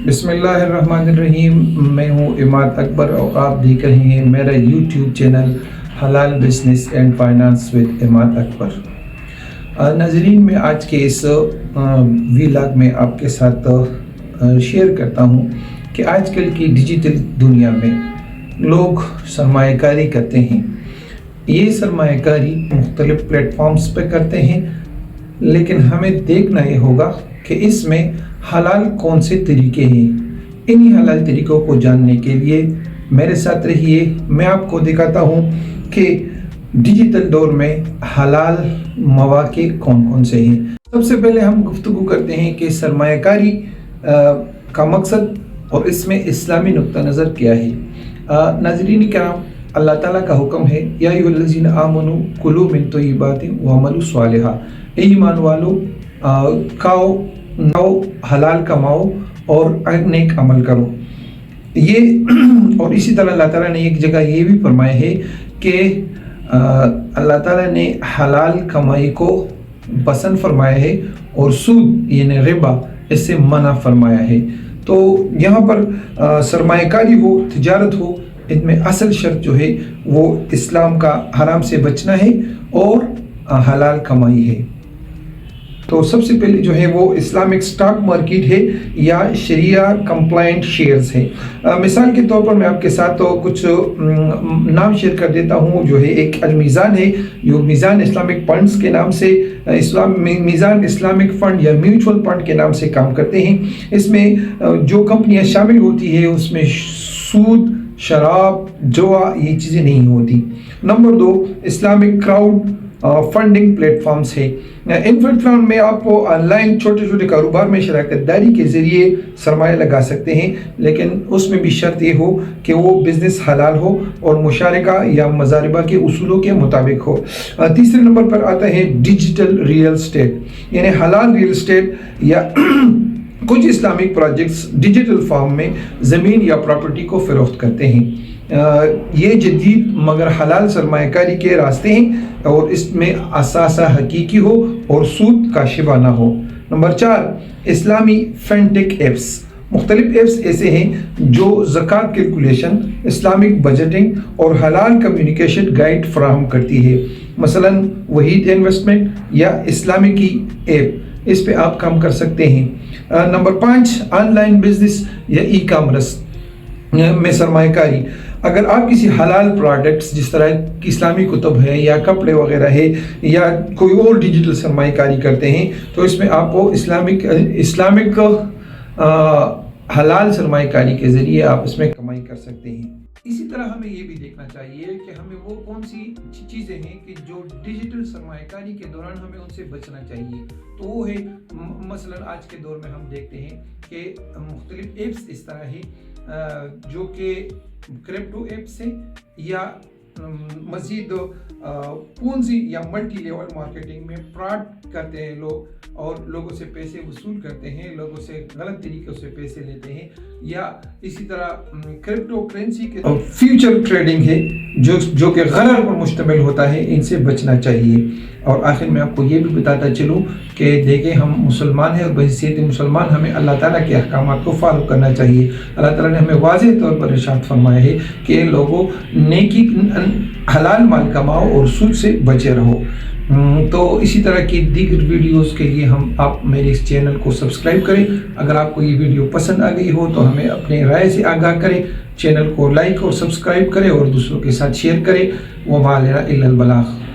बिस्मिल्लाहिर्रहमानिर्रहीम। मैं हूँ इमाद अकबर और आप देख रहे हैं मेरा यूट्यूब चैनल हलाल business and finance with Imad Akbar. नाज़रीन, मैं आज के इस व्लॉग में आपके साथ शेयर करता हूँ कि आजकल की डिजिटल दुनिया में लोग सरमायाकारी करते हैं। ये सरमायाकारी मुख्तलिफ प्लेटफॉर्म्स पे करते हैं, लेकिन हमें देखना ये होगा कि इसमें हलाल कौन से तरीके हैं। इन्हीं हलाल तरीक़ों को जानने के लिए मेरे साथ रहिए। मैं आपको दिखाता हूँ कि डिजिटल दौर में हलाल मौक़े कौन कौन से हैं। सबसे पहले हम गुफ्तगू करते हैं कि सरमायाकारी का मकसद और इसमें इस्लामी नुक्ता नज़र क्या है। नाज़रीन किराम, अल्लाह ताला का हुक्म है, या अय्युहल्लज़ीना आमनू कुलू मिन तय्यिबातिन वअमलू सालिहा, ईमान वालो खाओ हलाल कमाओ और नेक अमल करो। ये और इसी तरह अल्लाह ताला ने एक जगह ये भी फरमाया है कि अल्लाह ताला ने हलाल कमाई को पसंद फरमाया है और सूद यानी रिबा इससे मना फरमाया है। तो यहाँ पर सरमायाकारी हो, तिजारत हो, इनमें असल शर्त जो है वो इस्लाम का हराम से बचना है और हलाल कमाई है। तो सबसे पहले जो है वो इस्लामिक स्टॉक मार्केट है या शरिया कंप्लाइंट शेयर्स है। मिसाल के तौर पर मैं आपके साथ तो कुछ नाम शेयर कर देता हूँ। जो है एक अलमीज़ान है, जो मीज़ान इस्लामिक फंड्स के नाम से मीज़ान इस्लामिक फ़ंड या म्यूचुअल फंड के नाम से काम करते हैं। इसमें जो कंपनियाँ शामिल होती है उसमें सूद, शराब, जुआ ये चीज़ें नहीं होती। Number 2, Islamic crowd funding platforms है। इन प्लेटफॉर्म में आप ऑनलाइन छोटे छोटे कारोबार में शराकत दारी के ज़रिए सरमाया लगा सकते हैं, लेकिन उसमें भी शर्त ये हो कि वो बिज़नेस हलाल हो और मुशारका या मज़ारिबा के उसूलों के मुताबिक हो। तीसरे नंबर पर आता है डिजिटल रियल एस्टेट, यानी हलाल रियल एस्टेट या कुछ इस्लामिक प्रोजेक्ट्स डिजिटल फॉर्म में ज़मीन या प्रॉपर्टी को फ़रोख्त करते हैं। ये जदीद मगर हलाल सरमायाकारी के रास्ते हैं और इसमें असासा हकीकी हो और सूद का शिबा ना हो। नंबर 4, इस्लामी फिनटेक एप्स। मुख्तलिफ एप्स ऐसे हैं जो ज़कात कैलकुलेशन, इस्लामिक बजटिंग और हलाल कम्युनिकेशन गाइड फराहम करती है। मसलन वहीद इन्वेस्टमेंट या इस्लामिकी ऐप, इस पे आप काम कर सकते हैं। नंबर 5, ऑनलाइन बिजनेस या ई कॉमर्स में सरमायाकारी। अगर आप किसी हलाल प्रोडक्ट्स जिस तरह की इस्लामी कुतुब है या कपड़े वगैरह है या कोई और डिजिटल सरमायाकारी करते हैं तो इसमें आपको इस्लामिक हलाल सरमायाकारी के ज़रिए आप इसमें कमाई कर सकते हैं। इसी तरह हमें ये भी देखना चाहिए कि हमें वो कौन सी चीज़ें हैं कि जो डिजिटल सरमायाकारी के दौरान हमें उनसे बचना चाहिए। तो वो है मसलन आज के दौर में हम देखते हैं कि मुख्तलिफ एप्स इस तरह है जो कि क्रिप्टो एप्स हैं या मज़ीद पूंजी या मल्टी लेवल मार्केटिंग में फ्रॉड करते हैं लोग और लोगों से पैसे वसूल करते हैं, लोगों से गलत तरीक़ों से पैसे लेते हैं। या इसी तरह क्रिप्टो करेंसी के फ्यूचर ट्रेडिंग है जो कि गरर पर मुश्तमिल होता है, इनसे बचना चाहिए। और आखिर में आपको ये भी बताता चलूँ कि देखें, हम मुसलमान हैं और बहैसियत मुसलमान हमें अल्लाह ताला के अहकामात को फॉलो करना चाहिए। अल्लाह ताला ने हमें वाज़ेह तौर पर इरशाद फरमाया है कि लोगों नेकी हलाल माल कमाओ और सूद से बचे रहो। तो इसी तरह की दीगर वीडियोस के लिए आप मेरे इस चैनल को सब्सक्राइब करें। अगर आपको ये वीडियो पसंद आ गई हो तो हमें अपने राय से आगाह करें, चैनल को लाइक और सब्सक्राइब करें और दूसरों के साथ शेयर करें। वमा अलैना इल्लल बलाग।